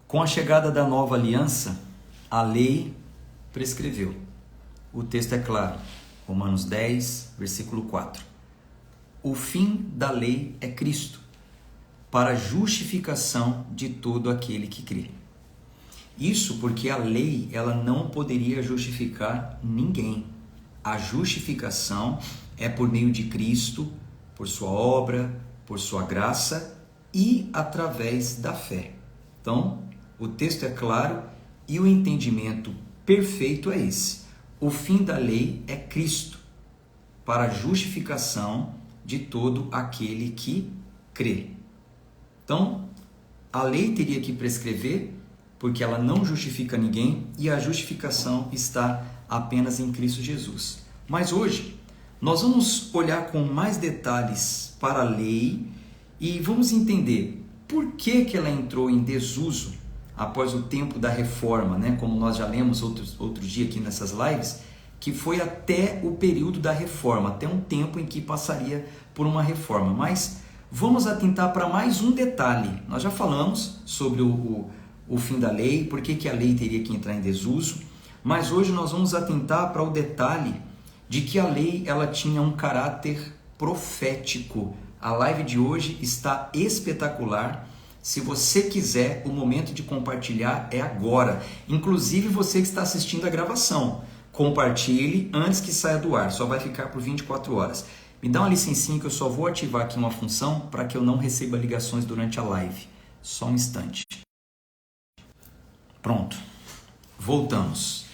Com a chegada da nova aliança, a lei prescreveu. O texto é claro, Romanos 10, versículo 4. O fim da lei é Cristo, para a justificação de todo aquele que crê. Isso porque a lei ela não poderia justificar ninguém. A justificação é por meio de Cristo, por sua obra, por sua graça e através da fé. Então, o texto é claro e o entendimento perfeito é esse. O fim da lei é Cristo, para a justificação de todo aquele que crê. Então, a lei teria que prescrever, porque ela não justifica ninguém e a justificação está apenas em Cristo Jesus. Mas hoje, nós vamos olhar com mais detalhes para a lei e vamos entender por que ela entrou em desuso após o tempo da reforma, né? Como nós já lemos outro dia aqui nessas lives, que foi até o período da reforma, até um tempo em que passaria por uma reforma. Mas vamos atentar para mais um detalhe. Nós já falamos sobre o fim da lei, por que a lei teria que entrar em desuso, mas hoje nós vamos atentar para o detalhe de que a lei ela tinha um caráter profético. A live de hoje está espetacular. Se você quiser, o momento de compartilhar é agora. Inclusive você que está assistindo a gravação, compartilhe antes que saia do ar, só vai ficar por 24 horas. Me dá uma licencinha que eu só vou ativar aqui uma função para que eu não receba ligações durante a live. Só um instante. Pronto. Voltamos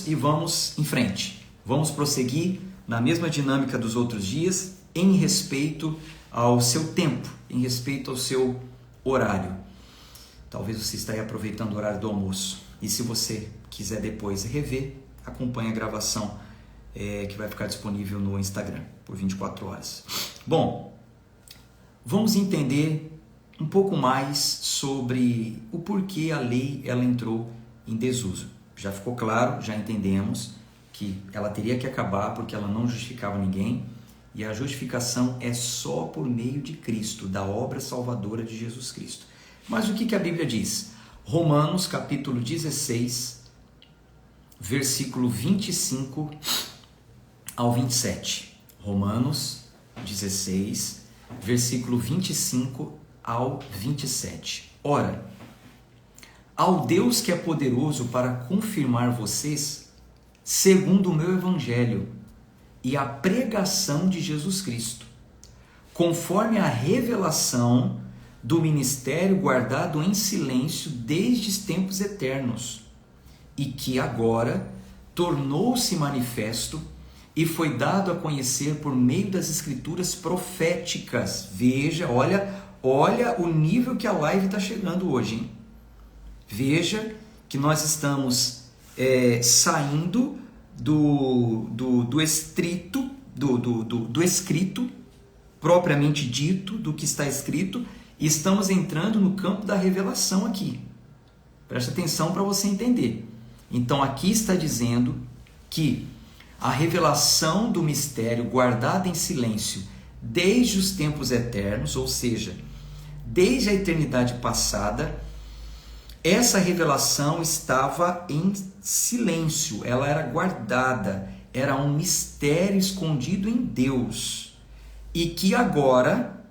e vamos em frente. Vamos prosseguir na mesma dinâmica dos outros dias, em respeito ao seu tempo, em respeito ao seu horário. Talvez você esteja aproveitando o horário do almoço. E se você quiser depois rever, acompanhe a gravação que vai ficar disponível no Instagram por 24 horas. Bom, vamos entender um pouco mais sobre o porquê a lei ela entrou em desuso. Já ficou claro, já entendemos que ela teria que acabar porque ela não justificava ninguém. E a justificação é só por meio de Cristo, da obra salvadora de Jesus Cristo. Mas o que a Bíblia diz? Romanos capítulo 16, versículo 25 ao 27. Romanos 16, versículo 25 ao 27. Ora, ao Deus que é poderoso para confirmar vocês, segundo o meu evangelho, e a pregação de Jesus Cristo, conforme a revelação do ministério guardado em silêncio desde os tempos eternos, e que agora tornou-se manifesto e foi dado a conhecer por meio das escrituras proféticas. Veja, olha o nível que a live está chegando hoje, hein? Veja que nós estamos saindo do escrito, propriamente dito, do que está escrito, e estamos entrando no campo da revelação aqui. Presta atenção para você entender. Então aqui está dizendo que a revelação do mistério guardada em silêncio desde os tempos eternos, ou seja, desde a eternidade passada, essa revelação estava em silêncio, ela era guardada, era um mistério escondido em Deus, e que agora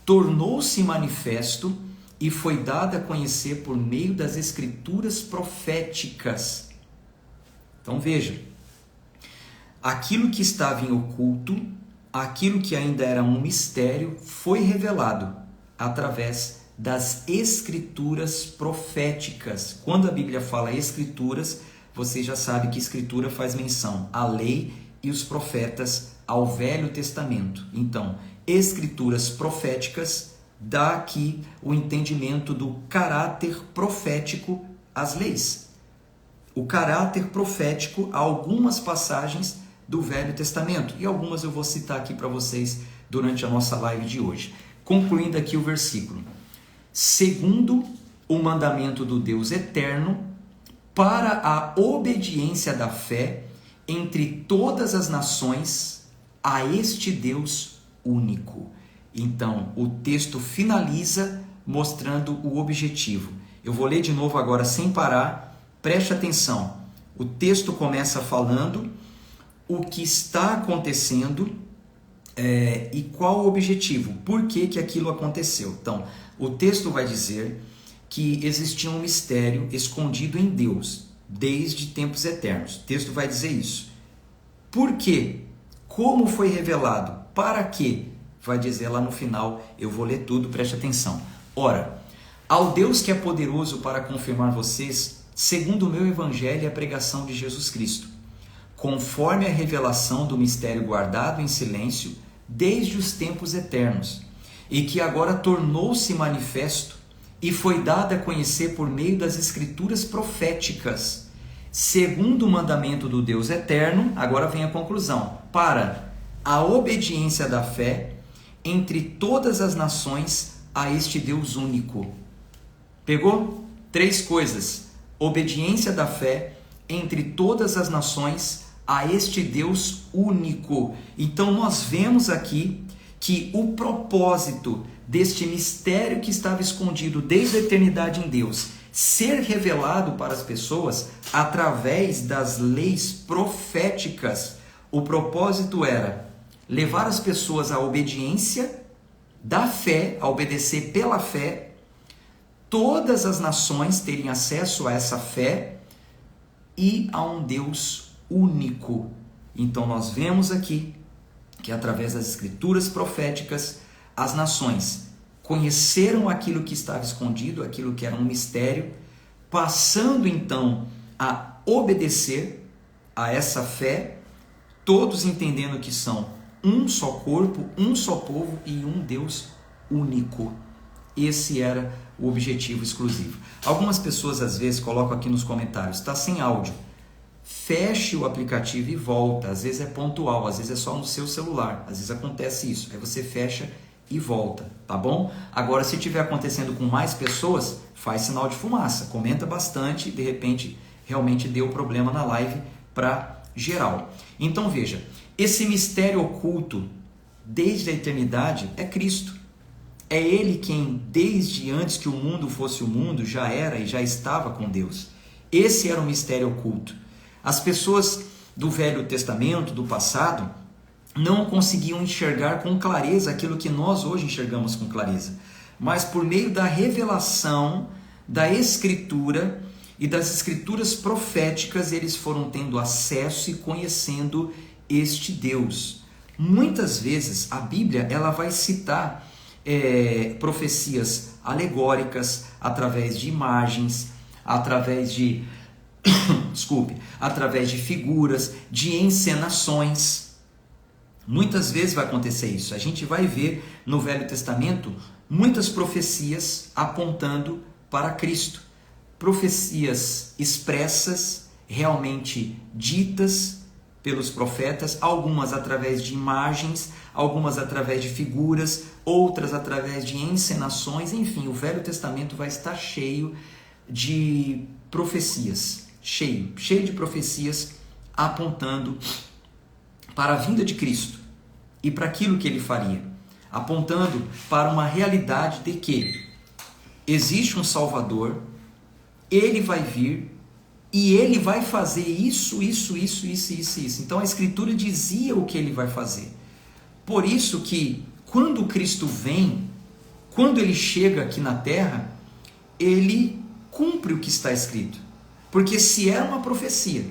tornou-se manifesto e foi dado a conhecer por meio das escrituras proféticas. Então veja, aquilo que estava em oculto, aquilo que ainda era um mistério, foi revelado através das escrituras proféticas. Quando a Bíblia fala escrituras, você já sabe que escritura faz menção à lei e os profetas ao Velho Testamento. Então, escrituras proféticas dá aqui o entendimento do caráter profético às leis. O caráter profético a algumas passagens do Velho Testamento, e algumas eu vou citar aqui para vocês durante a nossa live de hoje. Concluindo aqui o versículo. Segundo o mandamento do Deus eterno, para a obediência da fé entre todas as nações a este Deus único. Então, o texto finaliza mostrando o objetivo, Eu vou ler de novo agora sem parar, preste atenção. O texto começa falando o que está acontecendo e qual o objetivo, por que que aquilo aconteceu. Então, o texto vai dizer que existia um mistério escondido em Deus, desde tempos eternos. O texto vai dizer isso. Por quê? Como foi revelado? Para quê? Vai dizer lá no final, eu vou ler tudo, preste atenção. Ora, ao Deus que é poderoso para confirmar vocês, segundo o meu evangelho e a pregação de Jesus Cristo, conforme a revelação do mistério guardado em silêncio desde os tempos eternos, e que agora tornou-se manifesto e foi dado a conhecer por meio das escrituras proféticas, segundo o mandamento do Deus eterno, agora vem a conclusão, para a obediência da fé entre todas as nações a este Deus único. Pegou? 3 coisas. Obediência da fé entre todas as nações a este Deus único. Então nós vemos aqui que o propósito deste mistério que estava escondido desde a eternidade em Deus ser revelado para as pessoas através das leis proféticas. O propósito era levar as pessoas à obediência da fé, a obedecer pela fé, todas as nações terem acesso a essa fé e a um Deus único. Então nós vemos aqui que através das escrituras proféticas as nações conheceram aquilo que estava escondido, aquilo que era um mistério, passando então a obedecer a essa fé, todos entendendo que são um só corpo, um só povo e um Deus único. Esse era o objetivo exclusivo. Algumas pessoas às vezes colocam aqui nos comentários, está sem áudio. Feche o aplicativo e volta. Às vezes é pontual, às vezes é só no seu celular. Às vezes acontece isso. Aí você fecha e volta, tá bom? Agora, se estiver acontecendo com mais pessoas, faz sinal de fumaça. Comenta bastante, de repente realmente deu problema na live para geral. Então veja, esse mistério oculto desde a eternidade é Cristo. É Ele quem, desde antes que o mundo fosse o mundo, já era e já estava com Deus. Esse era o mistério oculto. As pessoas do Velho Testamento, do passado, não conseguiam enxergar com clareza aquilo que nós hoje enxergamos com clareza. Mas por meio da revelação da Escritura e das Escrituras proféticas, eles foram tendo acesso e conhecendo este Deus. Muitas vezes a Bíblia ela vai citar profecias alegóricas através de imagens, através de através de figuras, de encenações. Muitas vezes vai acontecer isso. A gente vai ver no Velho Testamento muitas profecias apontando para Cristo. Profecias expressas, realmente ditas pelos profetas, algumas através de imagens, algumas através de figuras, outras através de encenações. Enfim, o Velho Testamento vai estar cheio de profecias, cheio de profecias apontando para a vinda de Cristo e para aquilo que ele faria, apontando para uma realidade de que existe um Salvador, ele vai vir e ele vai fazer isso. Então a Escritura dizia o que ele vai fazer. Por isso que quando Cristo vem, quando ele chega aqui na terra, ele cumpre o que está escrito. Porque se era uma profecia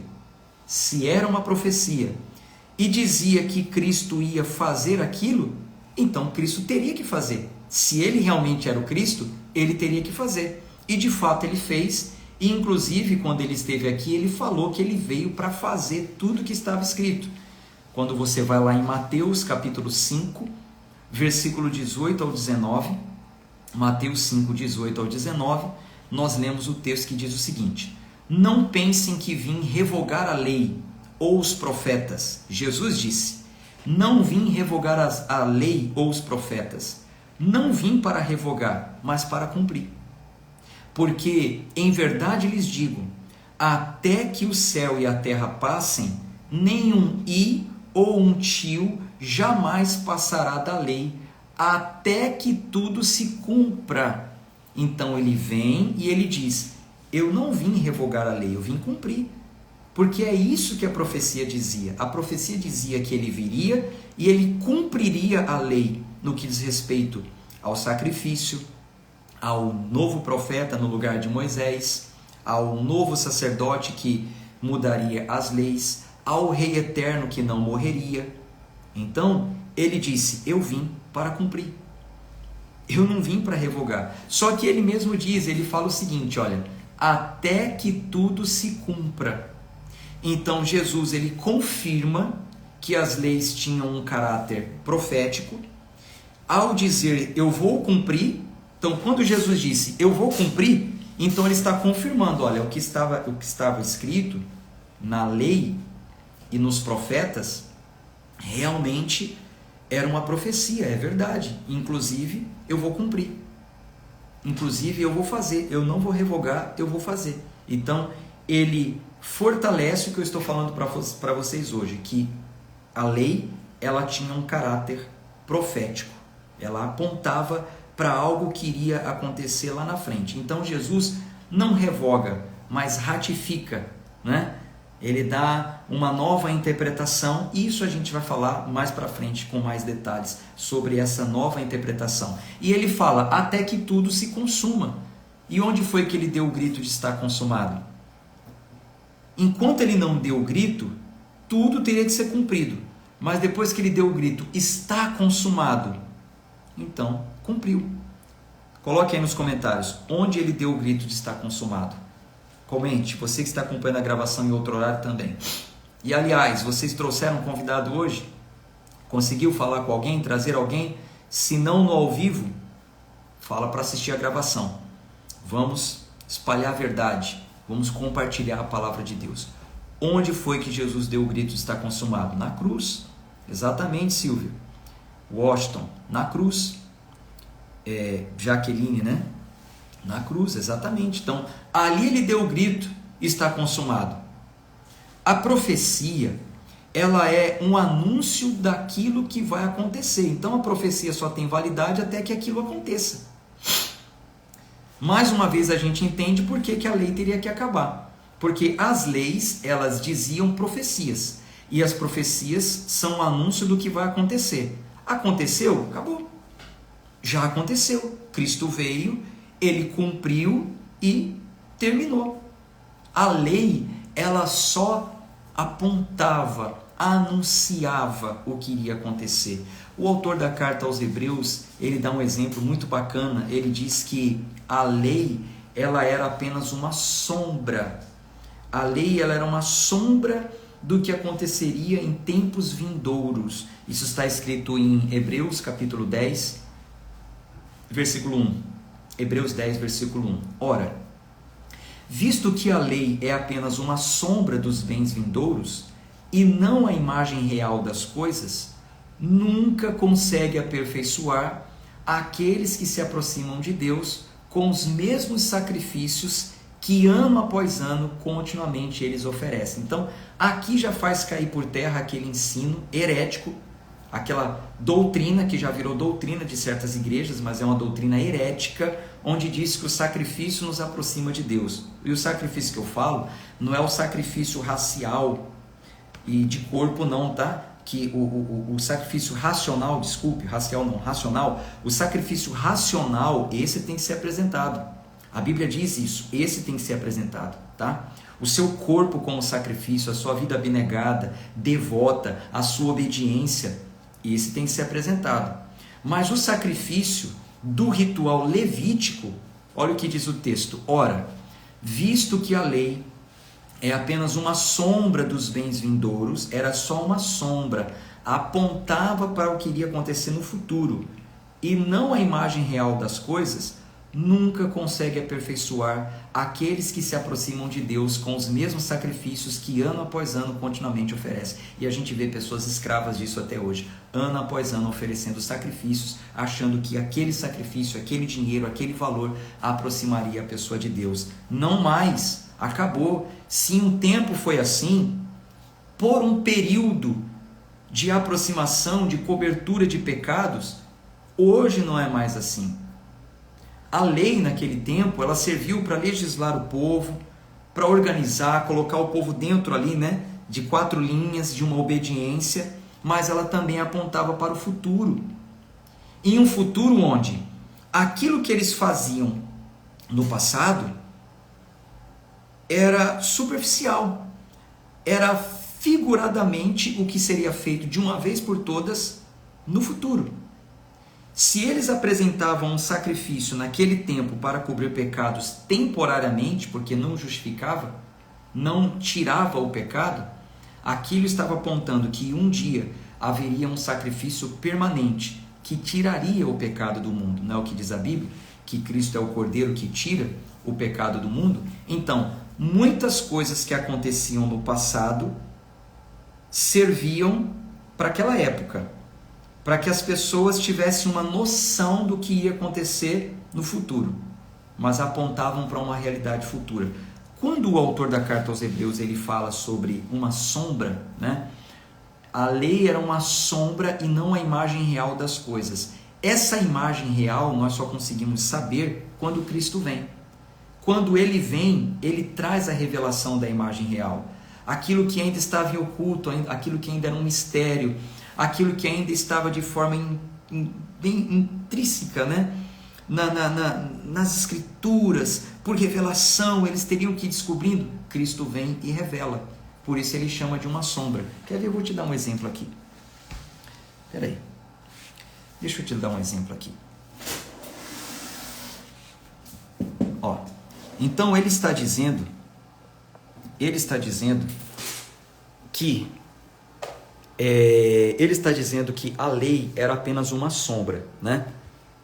e dizia que Cristo ia fazer aquilo, então Cristo teria que fazer. Se ele realmente era o Cristo, ele teria que fazer. E de fato ele fez, e inclusive quando ele esteve aqui, ele falou que ele veio para fazer tudo o que estava escrito. Quando você vai lá em Mateus capítulo 5, versículo 18 ao 19, Mateus 5, 18 ao 19, nós lemos o texto que diz o seguinte: não pensem que vim revogar a lei ou os profetas. Jesus disse: não vim revogar a lei ou os profetas. Não vim para revogar, mas para cumprir. Porque, em verdade lhes digo, até que o céu e a terra passem, nenhum i ou um tio jamais passará da lei, até que tudo se cumpra. Então ele vem e ele diz: eu não vim revogar a lei, eu vim cumprir. Porque é isso que a profecia dizia. A profecia dizia que ele viria e ele cumpriria a lei no que diz respeito ao sacrifício, ao novo profeta no lugar de Moisés, ao novo sacerdote que mudaria as leis, ao rei eterno que não morreria. Então, ele disse: eu vim para cumprir. Eu não vim para revogar. Só que ele mesmo diz, ele fala o seguinte, olha, até que tudo se cumpra. Então, Jesus, ele confirma que as leis tinham um caráter profético. Ao dizer, eu vou cumprir, então, quando Jesus disse, eu vou cumprir, então ele está confirmando, olha, o que estava escrito na lei e nos profetas, realmente era uma profecia, é verdade. Inclusive, eu vou cumprir. Inclusive, eu vou fazer. Eu não vou revogar, eu vou fazer. Então, ele fortalece o que eu estou falando para vocês hoje, que a lei, ela tinha um caráter profético. Ela apontava para algo que iria acontecer lá na frente. Então, Jesus não revoga, mas ratifica, né? Ele dá uma nova interpretação, e isso a gente vai falar mais para frente com mais detalhes sobre essa nova interpretação. E ele fala, até que tudo se consuma. E onde foi que ele deu o grito de estar consumado? Enquanto ele não deu o grito, tudo teria que ser cumprido. Mas depois que ele deu o grito, está consumado, então cumpriu. Coloque aí nos comentários, onde ele deu o grito de estar consumado. Comente, você que está acompanhando a gravação em outro horário também. E aliás, vocês trouxeram um convidado hoje? Conseguiu falar com alguém, trazer alguém? Se não no ao vivo, fala para assistir a gravação. Vamos espalhar a verdade, vamos compartilhar a palavra de Deus. Onde foi que Jesus deu o grito de estar consumado? Na cruz. Exatamente, Silvio. Washington, na cruz. Jaqueline, né? Na cruz, exatamente. Então, ali ele deu o grito, está consumado. A profecia, ela é um anúncio daquilo que vai acontecer. Então, a profecia só tem validade até que aquilo aconteça. Mais uma vez, a gente entende por que a lei teria que acabar. Porque as leis, elas diziam profecias. E as profecias são um anúncio do que vai acontecer. Aconteceu? Acabou. Já aconteceu. Cristo veio, ele cumpriu e terminou. A lei, ela só apontava, anunciava o que iria acontecer. O autor da carta aos Hebreus, ele dá um exemplo muito bacana. Ele diz que a lei, ela era apenas uma sombra. A lei, ela era uma sombra do que aconteceria em tempos vindouros. Isso está escrito em Hebreus capítulo 10, versículo 1. Hebreus 10, versículo 1. Ora, visto que a lei é apenas uma sombra dos bens vindouros e não a imagem real das coisas, nunca consegue aperfeiçoar aqueles que se aproximam de Deus com os mesmos sacrifícios que ano após ano continuamente eles oferecem. Então, aqui já faz cair por terra aquele ensino herético, aquela doutrina que já virou doutrina de certas igrejas, mas é uma doutrina herética, onde diz que o sacrifício nos aproxima de Deus. E o sacrifício que eu falo não é o sacrifício racial e de corpo não, tá? Que o sacrifício racional, desculpe, racial não, racional, o sacrifício racional, esse tem que ser apresentado. A Bíblia diz isso, esse tem que ser apresentado, tá? O seu corpo como sacrifício, a sua vida abnegada, devota, a sua obediência, esse tem que ser apresentado. Mas o sacrifício do ritual levítico, olha o que diz o texto. Ora, visto que a lei é apenas uma sombra dos bens vindouros, era só uma sombra, apontava para o que iria acontecer no futuro, e não a imagem real das coisas, nunca consegue aperfeiçoar aqueles que se aproximam de Deus com os mesmos sacrifícios que ano após ano continuamente oferecem. E a gente vê pessoas escravas disso até hoje, ano após ano oferecendo sacrifícios, achando que aquele sacrifício, aquele dinheiro, aquele valor aproximaria a pessoa de Deus. Não mais, acabou. Se um tempo foi assim, por um período de aproximação, de cobertura de pecados, hoje não é mais assim. A lei naquele tempo, ela serviu para legislar o povo, para organizar, colocar o povo dentro ali, né, de 4 linhas, de uma obediência, mas ela também apontava para o futuro. Em um futuro onde aquilo que eles faziam no passado era superficial, era figuradamente o que seria feito de uma vez por todas no futuro. Se eles apresentavam um sacrifício naquele tempo para cobrir pecados temporariamente, porque não justificava, não tirava o pecado, aquilo estava apontando que um dia haveria um sacrifício permanente que tiraria o pecado do mundo. Não é o que diz a Bíblia? Que Cristo é o Cordeiro que tira o pecado do mundo? Então, muitas coisas que aconteciam no passado serviam para aquela época, para que as pessoas tivessem uma noção do que ia acontecer no futuro, mas apontavam para uma realidade futura. Quando o autor da carta aos Hebreus ele fala sobre uma sombra, né? A lei era uma sombra e não a imagem real das coisas. Essa imagem real nós só conseguimos saber quando Cristo vem. Quando ele vem, ele traz a revelação da imagem real. Aquilo que ainda estava em oculto, aquilo que ainda era um mistério, aquilo que ainda estava de forma bem intrínseca, né? Nas escrituras, por revelação, eles teriam que ir descobrindo. Cristo vem e revela. Por isso ele chama de uma sombra. Quer ver? Eu vou te dar um exemplo aqui. Espera aí. Deixa eu te dar um exemplo aqui. Ó, então ele está dizendo que a lei era apenas uma sombra, né?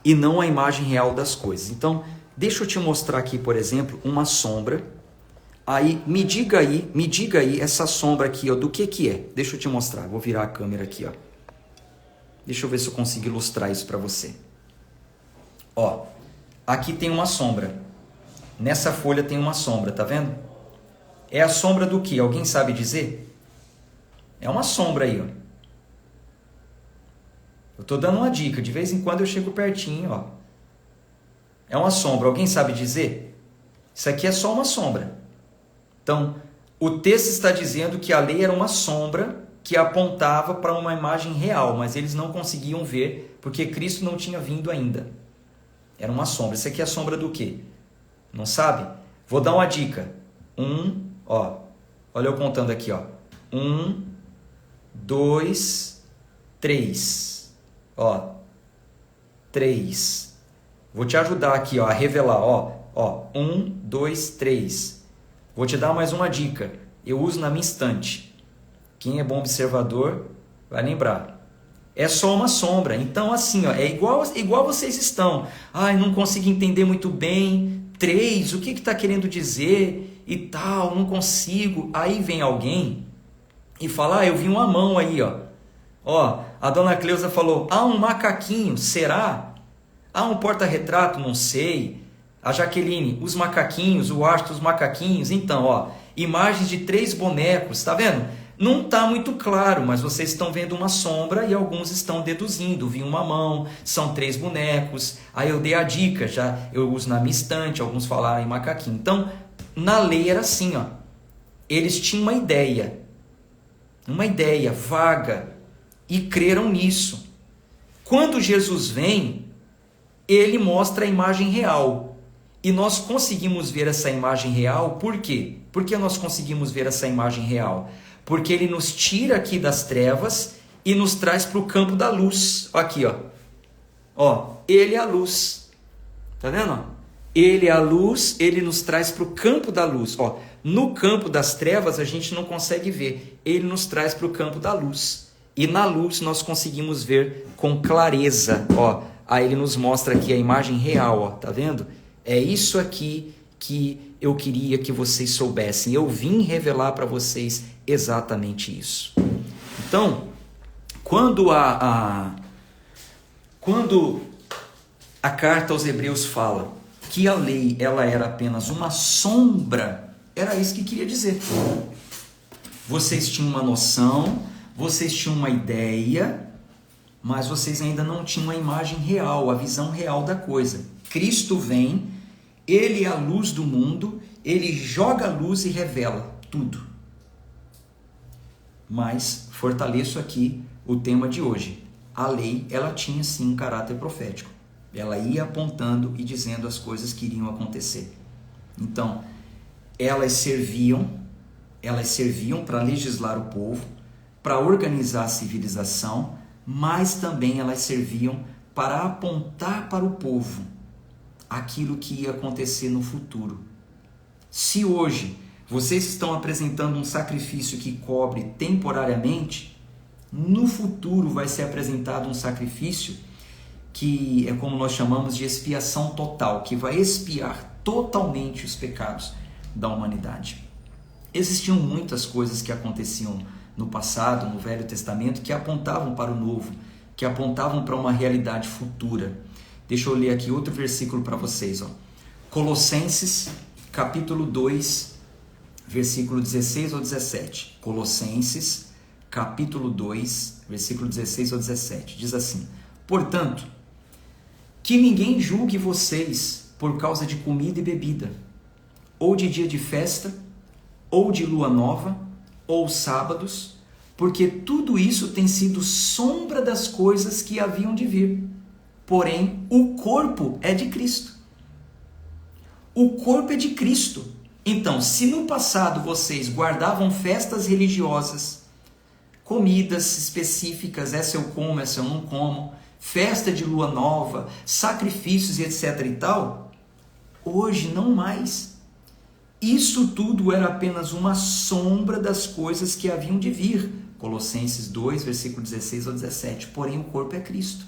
E não a imagem real das coisas. Então, deixa eu te mostrar aqui, por exemplo, uma sombra. Aí, me diga aí essa sombra aqui, ó, do que é? Deixa eu te mostrar. Vou virar a câmera aqui, ó. Deixa eu ver se eu consigo ilustrar isso para você. Ó, aqui tem uma sombra. Nessa folha tem uma sombra, tá vendo? É a sombra do que? Alguém sabe dizer? É uma sombra aí, ó. Eu tô dando uma dica, de vez em quando eu chego pertinho, ó. É uma sombra, alguém sabe dizer? Isso aqui é só uma sombra. Então, o texto está dizendo que a lei era uma sombra que apontava para uma imagem real, mas eles não conseguiam ver, porque Cristo não tinha vindo ainda. Era uma sombra. Isso aqui é a sombra do quê? Não sabe? Vou dar uma dica. Olha eu contando aqui, ó. 1, 2, 3. Ó, 3. Vou te ajudar aqui, ó, a revelar, ó. 1, 2, 3. Vou te dar mais uma dica. Eu uso na minha estante. Quem é bom observador vai lembrar. É só uma sombra. Então, assim, ó, é igual vocês estão. Ai, não consigo entender muito bem. 3, o que está querendo dizer? E tal, não consigo. Aí vem alguém e fala, eu vi uma mão aí, ó. Ó, a dona Cleusa falou, um macaquinho, será? Um porta-retrato, não sei. A Jaqueline, os macaquinhos, o astro dos macaquinhos. Então, ó, imagens de 3 bonecos, tá vendo? Não está muito claro, mas vocês estão vendo uma sombra e alguns estão deduzindo. Vi uma mão, são 3 bonecos. Aí eu dei a dica, já eu uso na minha estante, alguns falaram em macaquinho. Então, na lei era assim, ó. Eles tinham uma ideia vaga e creram nisso. Quando Jesus vem, ele mostra a imagem real. E nós conseguimos ver essa imagem real, por quê? Por que nós conseguimos ver essa imagem real? Porque ele nos tira aqui das trevas e nos traz para o campo da luz. Aqui, ó. Ó, ele é a luz. Tá vendo? Ele é a luz, ele nos traz para o campo da luz. Ó, no campo das trevas a gente não consegue ver. Ele nos traz para o campo da luz. E na luz nós conseguimos ver com clareza. Ó, aí ele nos mostra aqui a imagem real, ó. Tá vendo? É isso aqui que eu queria que vocês soubessem. Eu vim revelar para vocês exatamente isso. Então, quando a carta aos Hebreus fala que a lei ela era apenas uma sombra, era isso que queria dizer. Vocês tinham uma noção, vocês tinham uma ideia, mas vocês ainda não tinham a imagem real, a visão real da coisa. Cristo vem, ele é a luz do mundo, ele joga a luz e revela tudo. Mas fortaleço aqui o tema de hoje. A lei, ela tinha sim um caráter profético. Ela ia apontando e dizendo as coisas que iriam acontecer. Então, elas serviam para legislar o povo, para organizar a civilização, mas também elas serviam para apontar para o povo aquilo que ia acontecer no futuro. Se hoje vocês estão apresentando um sacrifício que cobre temporariamente, no futuro vai ser apresentado um sacrifício que é como nós chamamos de expiação total, que vai expiar totalmente os pecados da humanidade. Existiam muitas coisas que aconteciam no passado, no Velho Testamento, que apontavam para o Novo, que apontavam para uma realidade futura. Deixa eu ler aqui outro versículo para vocês. Colossenses, capítulo 2, versículo 16 ao 17. Colossenses, capítulo 2, versículo 16 ao 17. Diz assim: portanto, que ninguém julgue vocês por causa de comida e bebida, ou de dia de festa, ou de lua nova, ou sábados, porque tudo isso tem sido sombra das coisas que haviam de vir. Porém, o corpo é de Cristo. O corpo é de Cristo. Então, se no passado vocês guardavam festas religiosas, comidas específicas, essa eu como, essa eu não como, festa de lua nova, sacrifícios e etc e tal, hoje não mais. Isso tudo era apenas uma sombra das coisas que haviam de vir. Colossenses 2, versículo 16 ao 17. Porém, o corpo é Cristo.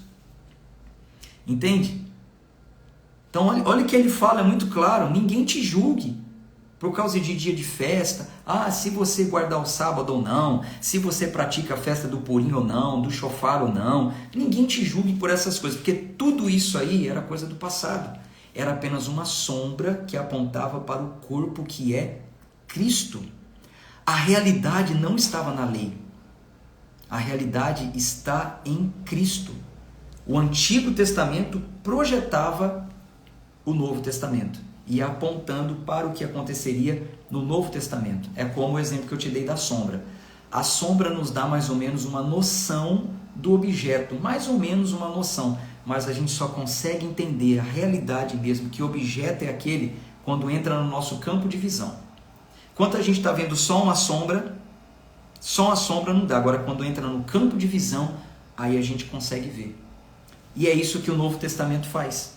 Entende? Então, olha o que ele fala, é muito claro. Ninguém te julgue por causa de dia de festa. Se você guardar o sábado ou não, se você pratica a festa do Purim ou não, do Shofar ou não. Ninguém te julgue por essas coisas, porque tudo isso aí era coisa do passado. Era apenas uma sombra que apontava para o corpo que é Cristo. A realidade não estava na lei. A realidade está em Cristo. O Antigo Testamento projetava o Novo Testamento e apontando para o que aconteceria no Novo Testamento. É como o exemplo que eu te dei da sombra. A sombra nos dá mais ou menos uma noção do objeto, mais ou menos uma noção, mas a gente só consegue entender a realidade mesmo, que objeto é aquele, quando entra no nosso campo de visão. Quando a gente está vendo só uma sombra não dá. Agora, quando entra no campo de visão, aí a gente consegue ver. E é isso que o Novo Testamento faz.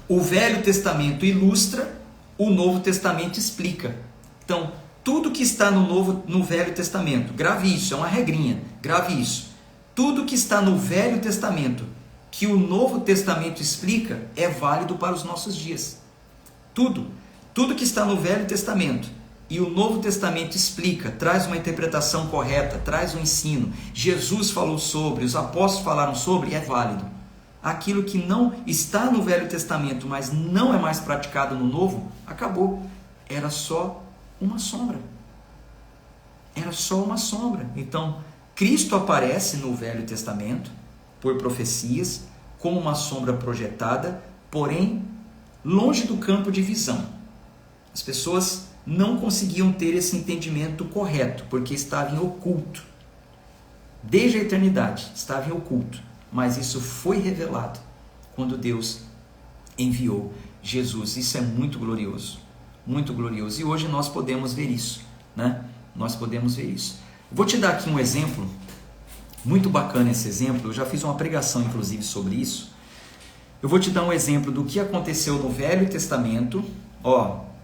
O Velho Testamento ilustra, o Novo Testamento explica. Então, tudo que está no Velho Testamento, grave isso, é uma regrinha, grave isso. Tudo que está no Velho Testamento, que o Novo Testamento explica, é válido para os nossos dias. Tudo que está no Velho Testamento e o Novo Testamento explica, traz uma interpretação correta, traz um ensino, Jesus falou sobre, os apóstolos falaram sobre, é válido. Aquilo que não está no Velho Testamento, mas não é mais praticado no Novo, acabou. Era só uma sombra. Era só uma sombra. Então, Cristo aparece no Velho Testamento, por profecias, como uma sombra projetada, porém, longe do campo de visão. As pessoas não conseguiam ter esse entendimento correto, porque estava em oculto. Desde a eternidade, estava em oculto. Mas isso foi revelado quando Deus enviou Jesus. Isso é muito glorioso, muito glorioso. E hoje nós podemos ver isso, né? Nós podemos ver isso. Vou te dar aqui um exemplo, muito bacana esse exemplo. Eu já fiz uma pregação, inclusive, sobre isso. Eu vou te dar um exemplo do que aconteceu no Velho Testamento.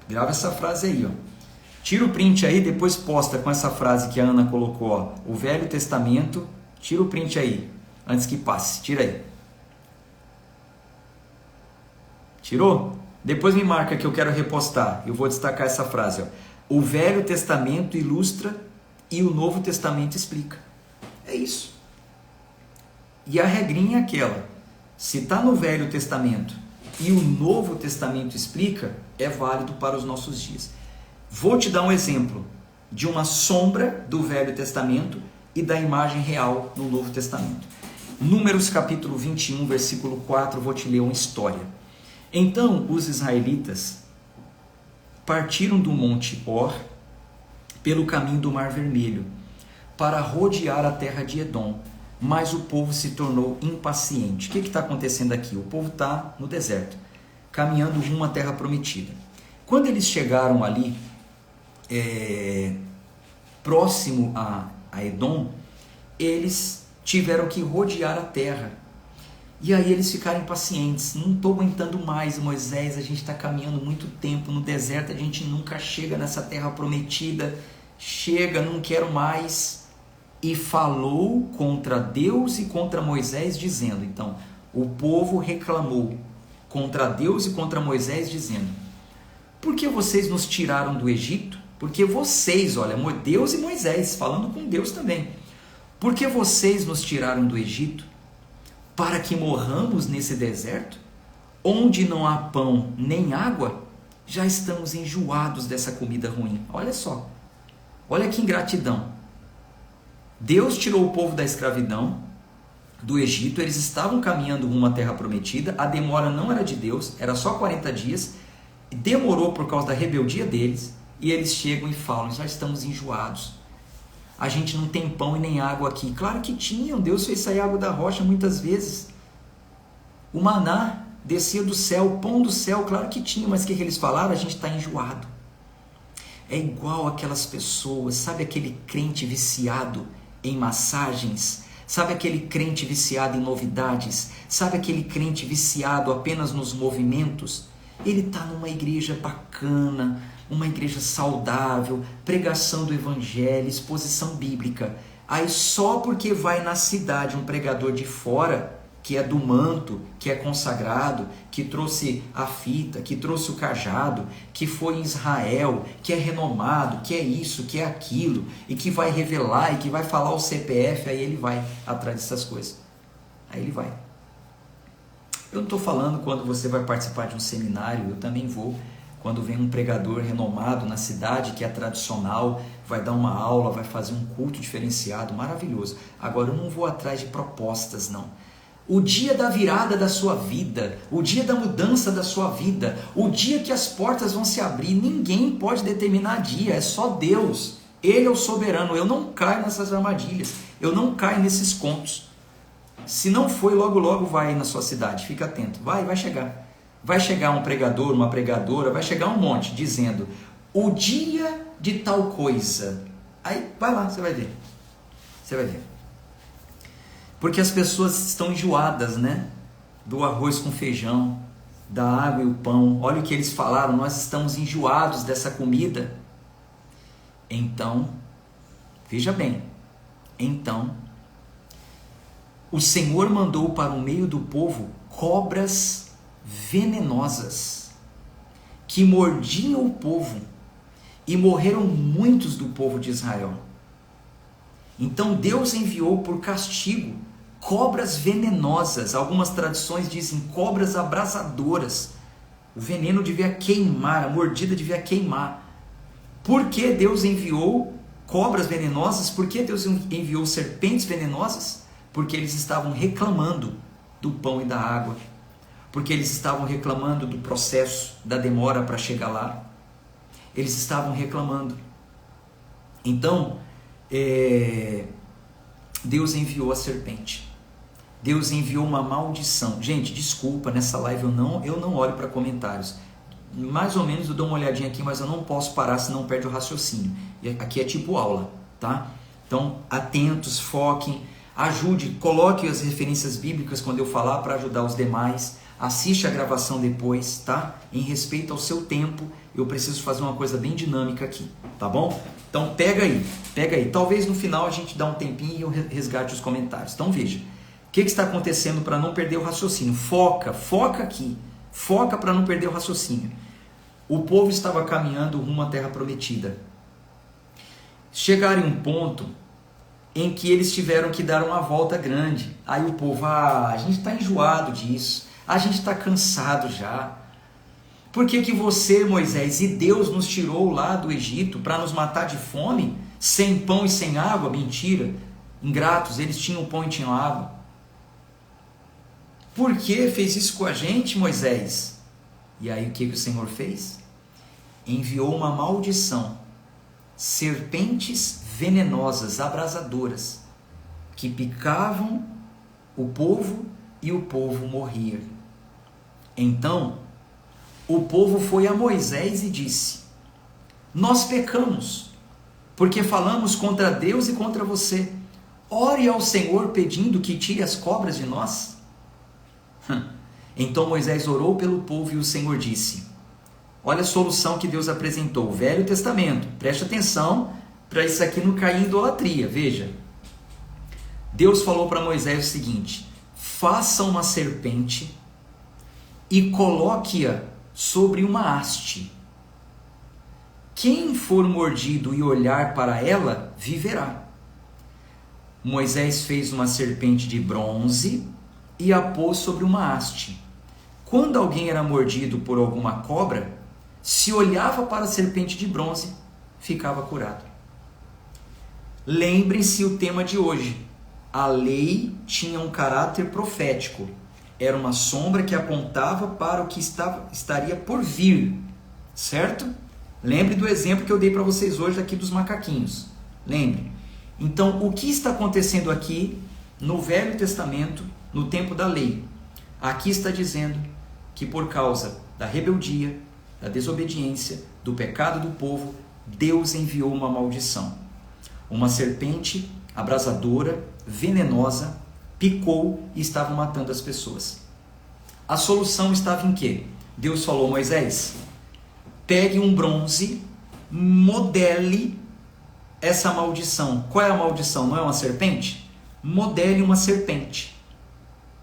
Grava essa frase aí, Tira o print aí, depois posta com essa frase que a Ana colocou, o Velho Testamento. Tira o print aí, antes que passe. Tira aí. Tirou? Depois me marca que eu quero repostar. Eu vou destacar essa frase, O Velho Testamento ilustra e o Novo Testamento explica. É isso. E a regrinha é aquela. Se está no Velho Testamento e o Novo Testamento explica, é válido para os nossos dias. Vou te dar um exemplo de uma sombra do Velho Testamento e da imagem real no Novo Testamento. Números capítulo 21, versículo 4, vou te ler uma história. Então os israelitas partiram do Monte Hor pelo caminho do Mar Vermelho para rodear a terra de Edom, mas o povo se tornou impaciente. O que está acontecendo aqui? O povo está no deserto, caminhando rumo à terra prometida. Quando eles chegaram ali, próximo a Edom, eles tiveram que rodear a terra. E aí eles ficaram impacientes. Não estou aguentando mais, Moisés, a gente está caminhando muito tempo no deserto, a gente nunca chega nessa terra prometida. Chega, não quero mais. E falou contra Deus e contra Moisés, dizendo, então, o povo reclamou contra Deus e contra Moisés, dizendo, por que vocês nos tiraram do Egito? Porque vocês, olha, Deus e Moisés, falando com Deus também, por que vocês nos tiraram do Egito? Para que morramos nesse deserto, onde não há pão nem água? Já estamos enjoados dessa comida ruim. Olha só, olha que ingratidão. Deus tirou o povo da escravidão do Egito, eles estavam caminhando rumo à terra prometida, a demora não era de Deus, era só 40 dias, demorou por causa da rebeldia deles, e eles chegam e falam, já estamos enjoados. A gente não tem pão e nem água aqui. Claro que tinham, Deus fez sair água da rocha muitas vezes. O maná descia do céu, o pão do céu, claro que tinha, mas o que eles falaram? A gente está enjoado. É igual aquelas pessoas, sabe aquele crente viciado em massagens? Sabe aquele crente viciado em novidades? Sabe aquele crente viciado apenas nos movimentos? Ele está numa igreja bacana, uma igreja saudável, pregação do evangelho, exposição bíblica. Aí só porque vai na cidade um pregador de fora, que é do manto, que é consagrado, que trouxe a fita, que trouxe o cajado, que foi em Israel, que é renomado, que é isso, que é aquilo, e que vai revelar, e que vai falar o CPF, aí ele vai atrás dessas coisas. Aí ele vai. Eu não estou falando quando você vai participar de um seminário, eu também vou. Quando vem um pregador renomado na cidade, que é tradicional, vai dar uma aula, vai fazer um culto diferenciado, maravilhoso. Agora eu não vou atrás de propostas, não. O dia da virada da sua vida, o dia da mudança da sua vida, o dia que as portas vão se abrir, ninguém pode determinar dia, é só Deus. Ele é o soberano, eu não caio nessas armadilhas, eu não caio nesses contos. Se não foi, logo logo vai na sua cidade, fica atento, vai chegar. Vai chegar um pregador, uma pregadora, vai chegar um monte dizendo o dia de tal coisa. Aí vai lá, você vai ver. Você vai ver. Porque as pessoas estão enjoadas, né? Do arroz com feijão, da água e o pão. Olha o que eles falaram, nós estamos enjoados dessa comida. Então, veja bem, então, o Senhor mandou para o meio do povo cobras venenosas que mordiam o povo e morreram muitos do povo de Israel. Então Deus enviou por castigo cobras venenosas, algumas tradições dizem cobras abrasadoras. O veneno devia queimar, a mordida devia queimar. Por que Deus enviou cobras venenosas? Por que Deus enviou serpentes venenosas? Porque eles estavam reclamando do pão e da água. Porque eles estavam reclamando do processo, da demora para chegar lá. Eles estavam reclamando. Então, Deus enviou a serpente. Deus enviou uma maldição. Gente, desculpa, nessa live eu não olho para comentários. Mais ou menos eu dou uma olhadinha aqui, mas eu não posso parar, senão perde o raciocínio. E aqui é tipo aula, tá? Então, atentos, foquem, ajude, coloque as referências bíblicas quando eu falar para ajudar os demais. Assiste a gravação depois, tá? Em respeito ao seu tempo, eu preciso fazer uma coisa bem dinâmica aqui, tá bom? Então pega aí. Talvez no final a gente dá um tempinho e eu resgate os comentários. Então veja, o que está acontecendo para não perder o raciocínio? Foca aqui. Foca para não perder o raciocínio. O povo estava caminhando rumo à terra prometida. Chegaram em um ponto em que eles tiveram que dar uma volta grande. Aí o povo, a gente está enjoado disso. A gente está cansado já. Por que você, Moisés, e Deus nos tirou lá do Egito para nos matar de fome, sem pão e sem água? Mentira. Ingratos, eles tinham pão e tinham água. Por que fez isso com a gente, Moisés? E aí o que o Senhor fez? Enviou uma maldição, serpentes venenosas, abrasadoras, que picavam o povo e o povo morria. Então, o povo foi a Moisés e disse: nós pecamos, porque falamos contra Deus e contra você. Ore ao Senhor pedindo que tire as cobras de nós. Então Moisés orou pelo povo e o Senhor disse: olha a solução que Deus apresentou, o Velho Testamento. Preste atenção para isso aqui não cair em idolatria. Veja, Deus falou para Moisés o seguinte: faça uma serpente e coloque-a sobre uma haste. Quem for mordido e olhar para ela, viverá. Moisés fez uma serpente de bronze e a pôs sobre uma haste. Quando alguém era mordido por alguma cobra, se olhava para a serpente de bronze, ficava curado. Lembrem-se o tema de hoje. A lei tinha um caráter profético. Era uma sombra que apontava para o que estaria por vir. Certo? Lembre do exemplo que eu dei para vocês hoje aqui dos macaquinhos. Lembre. Então, o que está acontecendo aqui no Velho Testamento, no tempo da lei? Aqui está dizendo que por causa da rebeldia, da desobediência, do pecado do povo, Deus enviou uma maldição. Uma serpente abrasadora, venenosa, picou e estava matando as pessoas. A solução estava em quê? Deus falou: Moisés, pegue um bronze, modele essa maldição. Qual é a maldição? Não é uma serpente? Modele uma serpente.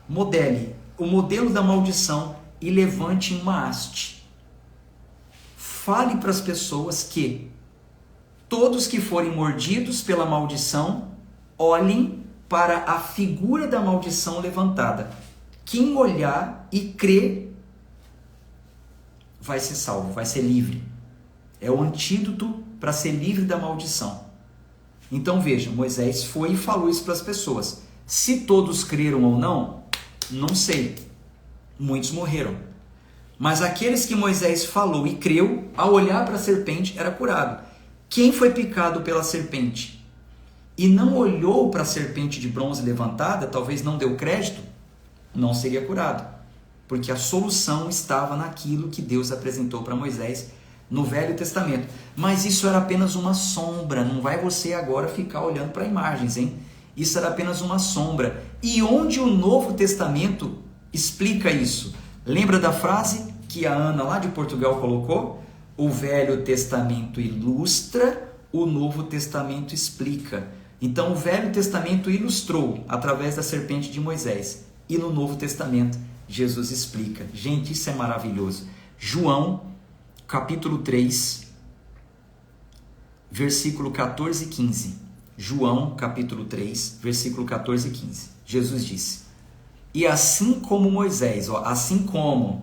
Modele o modelo da maldição e levante uma haste. Fale para as pessoas que todos que forem mordidos pela maldição, olhem para a figura da maldição levantada. Quem olhar e crer vai ser salvo, vai ser livre. É o antídoto para ser livre da maldição. Então veja, Moisés foi e falou isso para as pessoas. Se todos creram ou não, não sei. Muitos morreram. Mas aqueles que Moisés falou e creu, ao olhar para a serpente, era curado. Quem foi picado pela serpente e não olhou para a serpente de bronze levantada, talvez não deu crédito, não seria curado. Porque a solução estava naquilo que Deus apresentou para Moisés no Velho Testamento. Mas isso era apenas uma sombra. Não vai você agora ficar olhando para imagens, hein? Isso era apenas uma sombra. E onde o Novo Testamento explica isso? Lembra da frase que a Ana lá de Portugal colocou? O Velho Testamento ilustra, o Novo Testamento explica. Então o Velho Testamento ilustrou através da serpente de Moisés. E no Novo Testamento Jesus explica. Gente, isso é maravilhoso. João capítulo 3, versículo 14 e 15. João, capítulo 3, versículo 14 e 15. Jesus disse: e assim como Moisés, assim como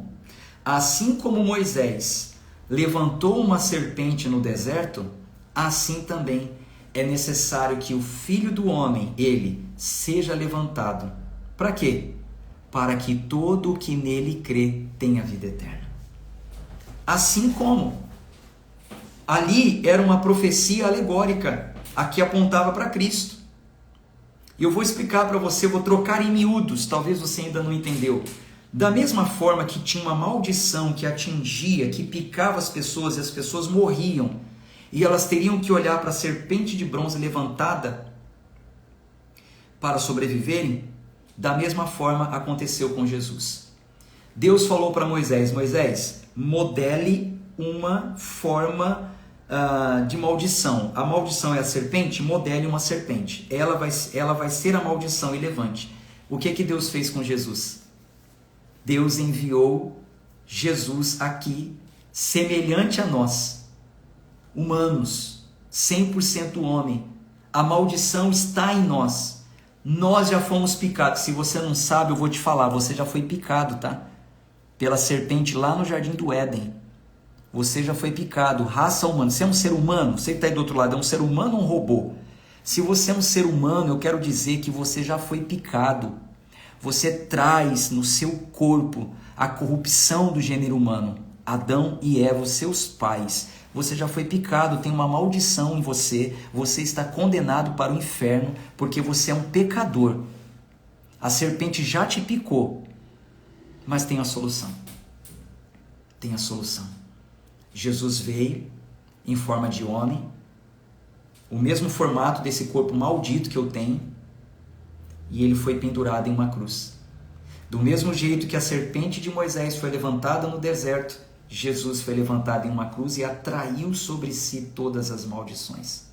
Moisés levantou uma serpente no deserto, assim também é necessário que o Filho do Homem, ele, seja levantado. Para quê? Para que todo o que nele crê tenha vida eterna. Assim como ali era uma profecia alegórica, aqui apontava para Cristo. E eu vou explicar para você, vou trocar em miúdos, talvez você ainda não entendeu. Da mesma forma que tinha uma maldição que atingia, que picava as pessoas e as pessoas morriam, e elas teriam que olhar para a serpente de bronze levantada para sobreviverem, da mesma forma aconteceu com Jesus. Deus falou para Moisés: Moisés, modele uma forma de maldição. A maldição é a serpente, modele uma serpente. Ela vai ser a maldição e levante. O que Deus fez com Jesus? Deus enviou Jesus aqui, semelhante a nós, humanos, 100% homem. A maldição está em nós. Nós já fomos picados. Se você não sabe, eu vou te falar, você já foi picado, tá? Pela serpente lá no Jardim do Éden. Você já foi picado, raça humana. Você é um ser humano? Você que está aí do outro lado, é um ser humano ou um robô? Se você é um ser humano, eu quero dizer que você já foi picado. Você traz no seu corpo a corrupção do gênero humano. Adão e Eva, os seus pais. Você já foi picado, tem uma maldição em você. Você está condenado para o inferno porque você é um pecador. A serpente já te picou, mas tem a solução. Tem a solução. Jesus veio em forma de homem, o mesmo formato desse corpo maldito que eu tenho, e ele foi pendurado em uma cruz. Do mesmo jeito que a serpente de Moisés foi levantada no deserto, Jesus foi levantado em uma cruz e atraiu sobre si todas as maldições.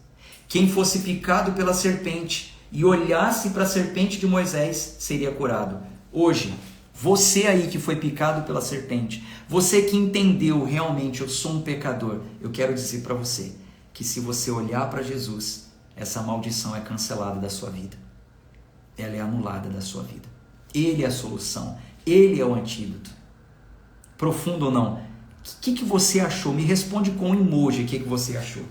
Quem fosse picado pela serpente e olhasse para a serpente de Moisés seria curado. Hoje, você aí que foi picado pela serpente, você que entendeu realmente eu sou um pecador, eu quero dizer para você que se você olhar para Jesus, essa maldição é cancelada da sua vida. Ela é anulada da sua vida. Ele é a solução. Ele é o antídoto. Profundo ou não? O que você achou? Me responde com um emoji o que você achou.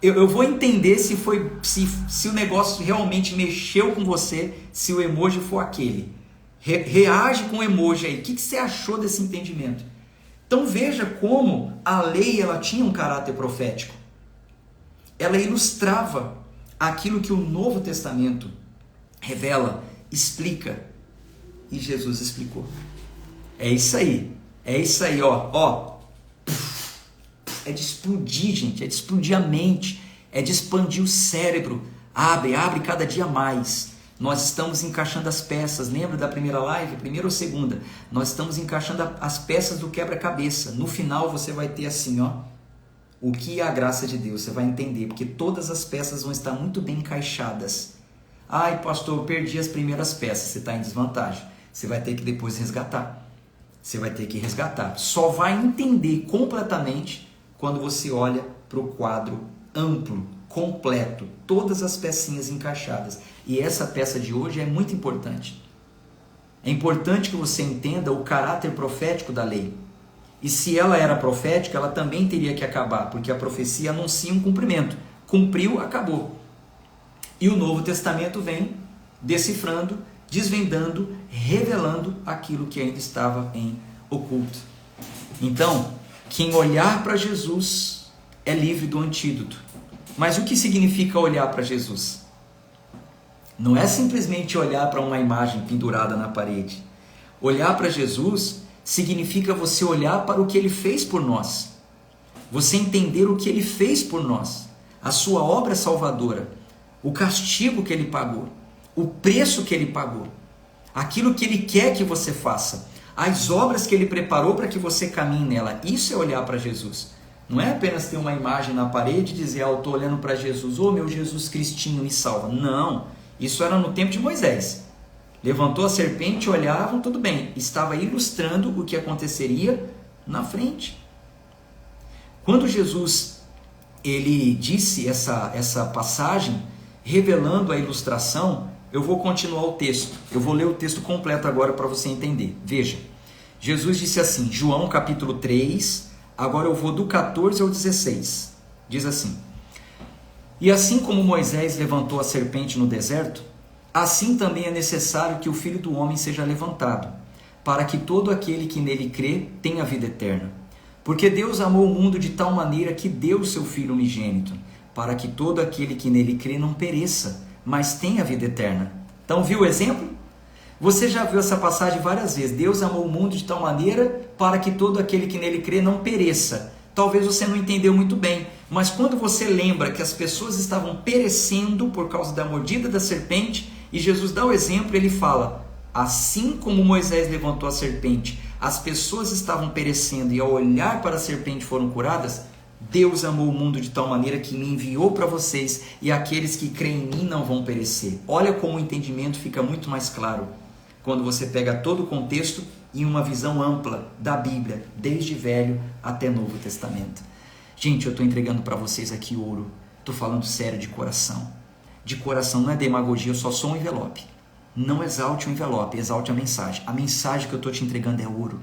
Eu vou entender se o negócio realmente mexeu com você, se o emoji for aquele. Reage com o emoji aí. O que você achou desse entendimento? Então veja como a lei ela tinha um caráter profético. Ela ilustrava aquilo que o Novo Testamento revela, explica. E Jesus explicou. É isso aí, ó. É de explodir, gente, é de explodir a mente, é de expandir o cérebro. Abre cada dia mais. Nós estamos encaixando as peças, lembra da primeira live, primeira ou segunda? Nós estamos encaixando as peças do quebra-cabeça. No final você vai ter assim, ó, o que é a graça de Deus, você vai entender, porque todas as peças vão estar muito bem encaixadas. Ai, pastor, eu perdi as primeiras peças, você está em desvantagem. Você vai ter que depois resgatar. Você vai ter que resgatar. Só vai entender completamente quando você olha para o quadro amplo, completo, todas as pecinhas encaixadas. E essa peça de hoje é muito importante. É importante que você entenda o caráter profético da lei. E se ela era profética, ela também teria que acabar, porque a profecia anuncia um cumprimento. Cumpriu, acabou. E o Novo Testamento vem decifrando, desvendando, revelando aquilo que ainda estava em oculto. Então, quem olhar para Jesus é livre do antídoto. Mas o que significa olhar para Jesus? Não é simplesmente olhar para uma imagem pendurada na parede. Olhar para Jesus significa você olhar para o que Ele fez por nós. Você entender o que Ele fez por nós. A sua obra salvadora. O castigo que Ele pagou. O preço que Ele pagou. Aquilo que Ele quer que você faça. As obras que Ele preparou para que você caminhe nela. Isso é olhar para Jesus. Não é apenas ter uma imagem na parede e dizer, eu estou olhando para Jesus. Ô meu Jesus Cristinho, me salva. Não. Isso era no tempo de Moisés. Levantou a serpente, olhavam, tudo bem. Estava ilustrando o que aconteceria na frente. Quando Jesus ele disse essa passagem, revelando a ilustração, eu vou continuar o texto. Eu vou ler o texto completo agora para você entender. Veja, Jesus disse assim, João capítulo 3, agora eu vou do 14 ao 16. Diz assim, e assim como Moisés levantou a serpente no deserto, assim também é necessário que o Filho do Homem seja levantado, para que todo aquele que nele crê tenha vida eterna. Porque Deus amou o mundo de tal maneira que deu o seu Filho unigênito, para que todo aquele que nele crê não pereça, mas tenha vida eterna. Então, viu o exemplo? Você já viu essa passagem várias vezes. Deus amou o mundo de tal maneira para que todo aquele que nele crê não pereça. Talvez você não entendeu muito bem, mas quando você lembra que as pessoas estavam perecendo por causa da mordida da serpente, e Jesus dá o exemplo, ele fala, assim como Moisés levantou a serpente, as pessoas estavam perecendo e ao olhar para a serpente foram curadas, Deus amou o mundo de tal maneira que me enviou para vocês e aqueles que creem em mim não vão perecer. Olha como o entendimento fica muito mais claro quando você pega todo o contexto em uma visão ampla da Bíblia, desde Velho até Novo Testamento. Gente, eu estou entregando para vocês aqui ouro. Estou falando sério de coração. De coração, não é demagogia, eu só sou um envelope. Não exalte o envelope, exalte a mensagem. A mensagem que eu estou te entregando é ouro.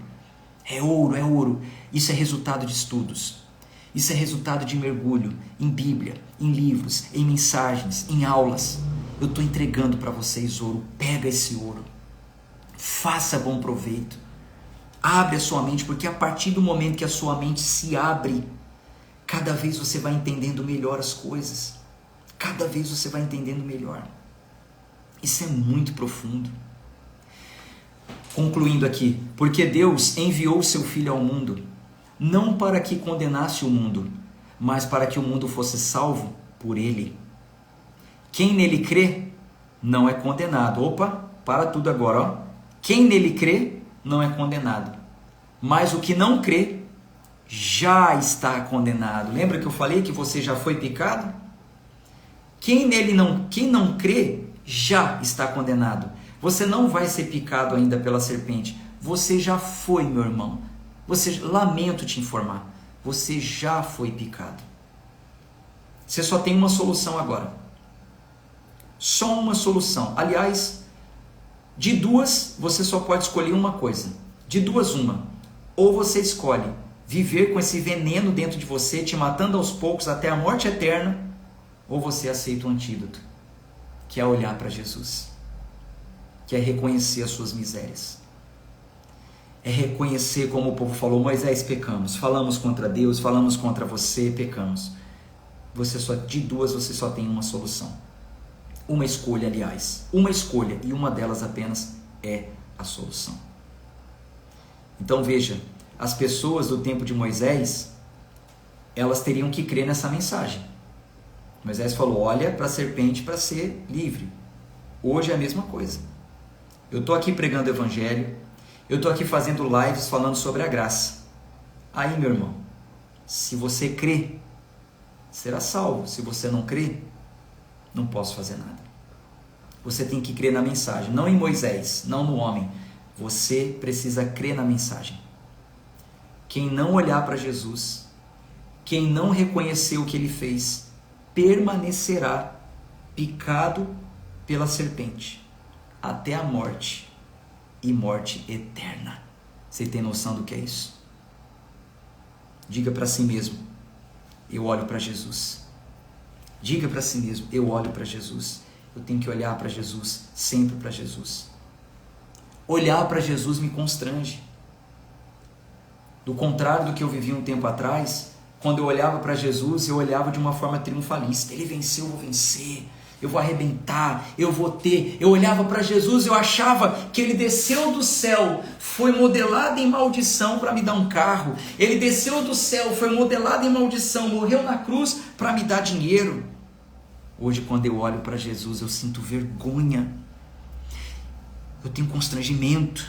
É ouro, é ouro. Isso é resultado de estudos. Isso é resultado de mergulho em Bíblia, em livros, em mensagens, em aulas. Eu estou entregando para vocês ouro. Pega esse ouro. Faça bom proveito. Abre a sua mente, porque a partir do momento que a sua mente se abre, cada vez você vai entendendo melhor as coisas. Cada vez você vai entendendo melhor. Isso é muito profundo. Concluindo aqui, porque Deus enviou o seu Filho ao mundo, não para que condenasse o mundo, mas para que o mundo fosse salvo por ele. Quem nele crê, não é condenado. Opa, para tudo agora, ó. Quem nele crê, não é condenado. Mas o que não crê, já está condenado. Lembra que eu falei que você já foi picado? Quem não crê, já está condenado. Você não vai ser picado ainda pela serpente. Você já foi, meu irmão. Lamento te informar. Você já foi picado. Você só tem uma solução agora. Só uma solução. Aliás, de duas, você só pode escolher uma coisa. De duas, uma. Ou você escolhe viver com esse veneno dentro de você, te matando aos poucos até a morte eterna, ou você aceita o antídoto, que é olhar para Jesus, que é reconhecer as suas misérias. É reconhecer, como o povo falou, Moisés, pecamos, falamos contra Deus, falamos contra você, pecamos. De duas, você só tem uma solução. Uma escolha, aliás. Uma escolha, e uma delas apenas é a solução. Então veja, as pessoas do tempo de Moisés, elas teriam que crer nessa mensagem. Moisés falou, olha para a serpente para ser livre. Hoje é a mesma coisa. Eu estou aqui pregando o evangelho, eu estou aqui fazendo lives falando sobre a graça. Aí, meu irmão, se você crê, será salvo. Se você não crê, não posso fazer nada. Você tem que crer na mensagem, não em Moisés, não no homem. Você precisa crer na mensagem. Quem não olhar para Jesus, quem não reconhecer o que ele fez, permanecerá picado pela serpente até a morte, e morte eterna. Você tem noção do que é isso? Diga para si mesmo, eu olho para Jesus. Diga para si mesmo, eu olho para Jesus. Eu tenho que olhar para Jesus, sempre para Jesus. Olhar para Jesus me constrange. Do contrário do que eu vivi um tempo atrás, quando eu olhava para Jesus, eu olhava de uma forma triunfalista. Ele venceu, eu vou vencer. Eu vou arrebentar, eu vou ter. Eu olhava para Jesus, eu achava que ele desceu do céu, foi modelado em maldição para me dar um carro. Ele desceu do céu, foi modelado em maldição, morreu na cruz para me dar dinheiro. Hoje, quando eu olho para Jesus, eu sinto vergonha. Eu tenho constrangimento.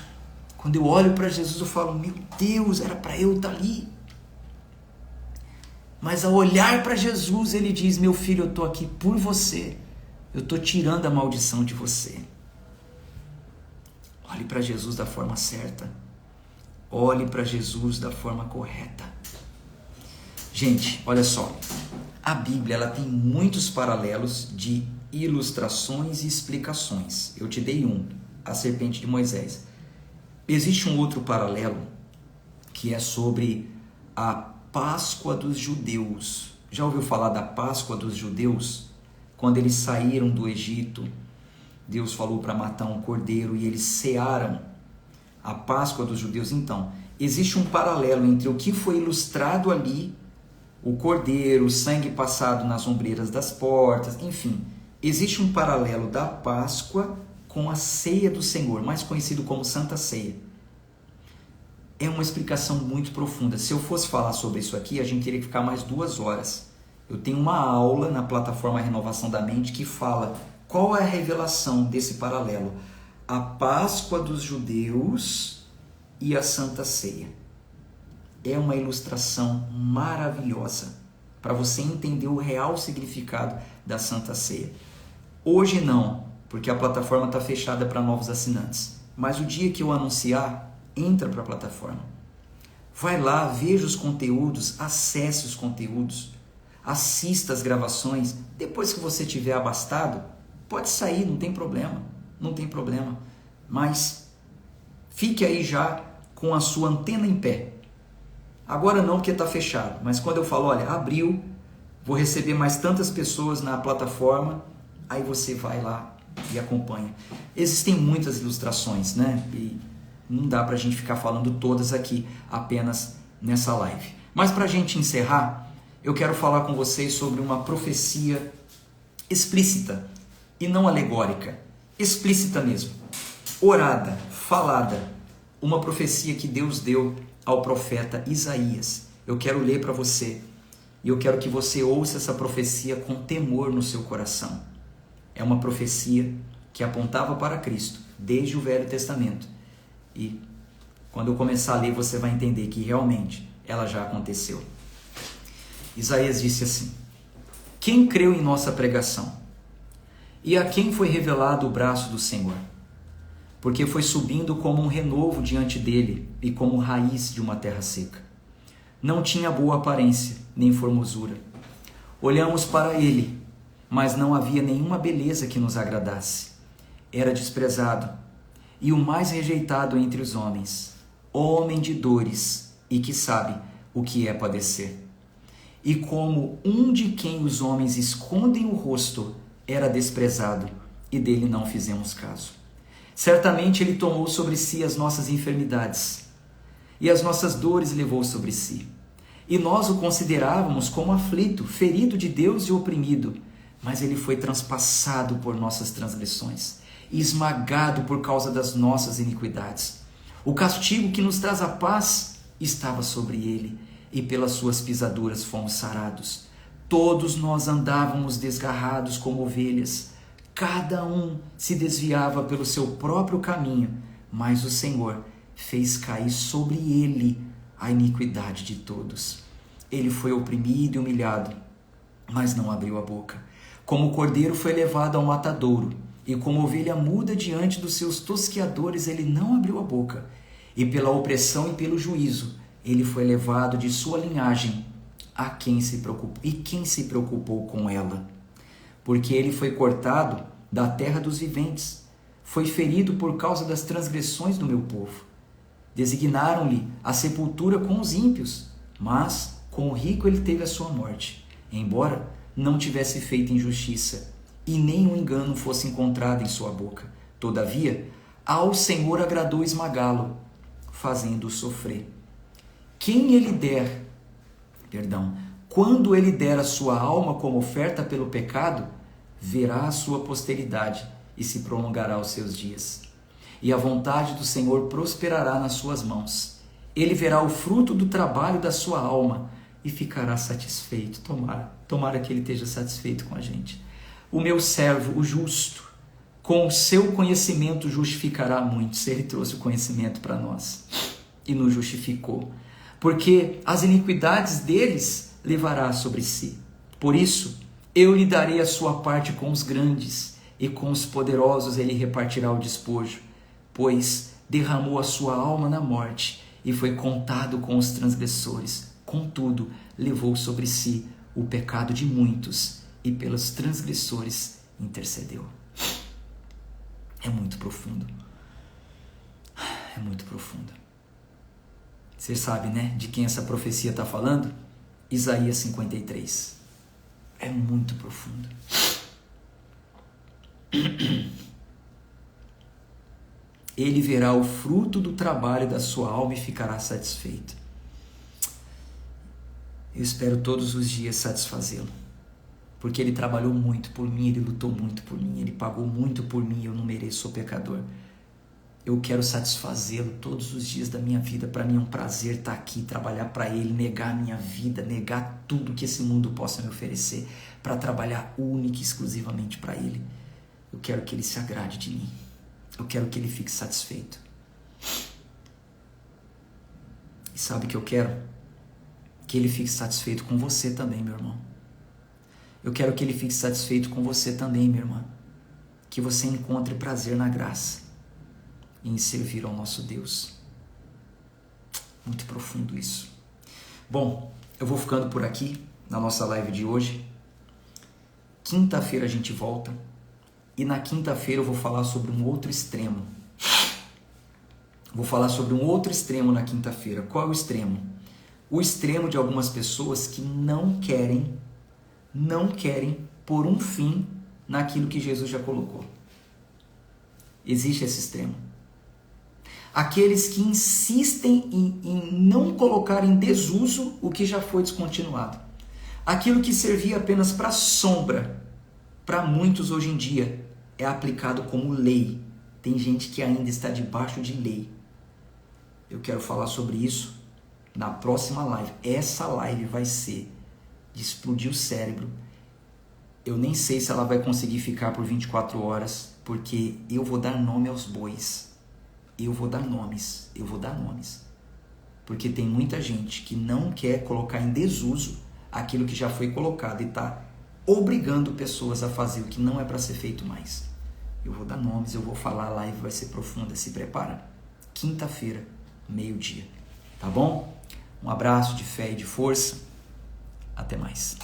Quando eu olho para Jesus, eu falo, meu Deus, era para eu estar ali. Mas ao olhar para Jesus, ele diz, meu filho, eu estou aqui por você. Eu estou tirando a maldição de você. Olhe para Jesus da forma certa. Olhe para Jesus da forma correta. Gente, olha só. A Bíblia ela tem muitos paralelos de ilustrações e explicações. Eu te dei um, a serpente de Moisés. Existe um outro paralelo que é sobre a Páscoa dos judeus. Já ouviu falar da Páscoa dos judeus? Quando eles saíram do Egito, Deus falou para matar um cordeiro e eles cearam a Páscoa dos judeus. Então, existe um paralelo entre o que foi ilustrado ali, o cordeiro, o sangue passado nas ombreiras das portas, enfim. Existe um paralelo da Páscoa com a ceia do Senhor, mais conhecido como Santa Ceia. É uma explicação muito profunda. Se eu fosse falar sobre isso aqui, a gente teria que ficar mais 2 horas. Eu tenho uma aula na plataforma Renovação da Mente que fala qual é a revelação desse paralelo. A Páscoa dos judeus e a Santa Ceia. É uma ilustração maravilhosa para você entender o real significado da Santa Ceia. Hoje não, porque a plataforma está fechada para novos assinantes. Mas o dia que eu anunciar, entra para a plataforma. Vai lá, veja os conteúdos, acesse os conteúdos, assista as gravações. Depois que você tiver abastado, pode sair, não tem problema. Não tem problema. Mas fique aí já com a sua antena em pé. Agora não, porque está fechado. Mas quando eu falo, olha, abriu, vou receber mais tantas pessoas na plataforma, aí você vai lá e acompanha. Existem muitas ilustrações, né? E Não dá para a gente ficar falando todas aqui apenas nessa live. Mas para a gente encerrar, eu quero falar com vocês sobre uma profecia explícita e não alegórica. Explícita mesmo. Orada, falada. Uma profecia que Deus deu ao profeta Isaías. Eu quero ler para você. E eu quero que você ouça essa profecia com temor no seu coração. É uma profecia que apontava para Cristo, desde o Velho Testamento. E quando eu começar a ler, você vai entender que realmente ela já aconteceu. Isaías disse assim: quem creu em nossa pregação? E a quem foi revelado o braço do Senhor? Porque foi subindo como um renovo diante dele e como raiz de uma terra seca. Não tinha boa aparência, nem formosura. Olhamos para ele, mas não havia nenhuma beleza que nos agradasse. Era desprezado e o mais rejeitado entre os homens, homem de dores e que sabe o que é padecer. E como um de quem os homens escondem o rosto, era desprezado e dele não fizemos caso. Certamente ele tomou sobre si as nossas enfermidades e as nossas dores levou sobre si. E nós o considerávamos como aflito, ferido de Deus e oprimido, mas ele foi transpassado por nossas transgressões e esmagado por causa das nossas iniquidades. O castigo que nos traz a paz estava sobre ele, e pelas suas pisaduras fomos sarados. Todos nós andávamos desgarrados como ovelhas, cada um se desviava pelo seu próprio caminho, mas o Senhor fez cair sobre ele a iniquidade de todos. Ele foi oprimido e humilhado, mas não abriu a boca. Como o cordeiro foi levado ao matadouro, e como ovelha muda diante dos seus tosqueadores, ele não abriu a boca. E pela opressão e pelo juízo, ele foi levado de sua linhagem a quem se preocupou, e quem se preocupou com ela. Porque ele foi cortado da terra dos viventes, foi ferido por causa das transgressões do meu povo. Designaram-lhe a sepultura com os ímpios, mas com o rico ele teve a sua morte, embora não tivesse feito injustiça, e nenhum engano fosse encontrado em sua boca. Todavia, ao Senhor agradou esmagá-lo, fazendo-o sofrer. Quando ele der a sua alma como oferta pelo pecado, verá a sua posteridade e se prolongará os seus dias. E a vontade do Senhor prosperará nas suas mãos. Ele verá o fruto do trabalho da sua alma e ficará satisfeito. Tomara que ele esteja satisfeito com a gente. O meu servo, o justo, com o seu conhecimento justificará muitos. Ele trouxe o conhecimento para nós e nos justificou. Porque as iniquidades deles levará sobre si. Por isso, eu lhe darei a sua parte com os grandes, e com os poderosos ele repartirá o despojo, pois derramou a sua alma na morte, e foi contado com os transgressores. Contudo, levou sobre si o pecado de muitos, e pelos transgressores intercedeu. É muito profundo. É muito profundo. Você sabe, né, de quem essa profecia está falando? Isaías 53. É muito profundo. Ele verá o fruto do trabalho da sua alma e ficará satisfeito. Eu espero todos os dias satisfazê-lo, porque ele trabalhou muito por mim, ele lutou muito por mim, ele pagou muito por mim, eu não mereço, sou pecador. Eu quero satisfazê-lo todos os dias da minha vida. Para mim é um prazer estar aqui, trabalhar para ele, negar a minha vida, negar tudo que esse mundo possa me oferecer, para trabalhar única e exclusivamente para ele. Eu quero que ele se agrade de mim. Eu quero que ele fique satisfeito. E sabe o que eu quero? Que ele fique satisfeito com você também, meu irmão. Eu quero que ele fique satisfeito com você também, minha irmã. Que você encontre prazer na graça e em servir ao nosso Deus. Muito profundo isso. Bom, eu vou ficando por aqui na nossa live de hoje. Quinta-feira a gente volta. E na quinta-feira eu vou falar sobre um outro extremo. Vou falar sobre um outro extremo na quinta-feira. Qual é o extremo? O extremo de algumas pessoas que não querem pôr um fim naquilo que Jesus já colocou. Existe esse extremo. Aqueles que insistem em não colocar em desuso o que já foi descontinuado. Aquilo que servia apenas para sombra, para muitos hoje em dia, é aplicado como lei. Tem gente que ainda está debaixo de lei. Eu quero falar sobre isso na próxima live. Essa live vai ser de explodir o cérebro. Eu nem sei se ela vai conseguir ficar por 24 horas, porque eu vou dar nome aos bois. Eu vou dar nomes. Porque tem muita gente que não quer colocar em desuso aquilo que já foi colocado e está obrigando pessoas a fazer o que não é para ser feito mais. Eu vou dar nomes, eu vou falar, a live vai ser profunda, se prepara. Quinta-feira, meio-dia. Tá bom? Um abraço de fé e de força. Até mais.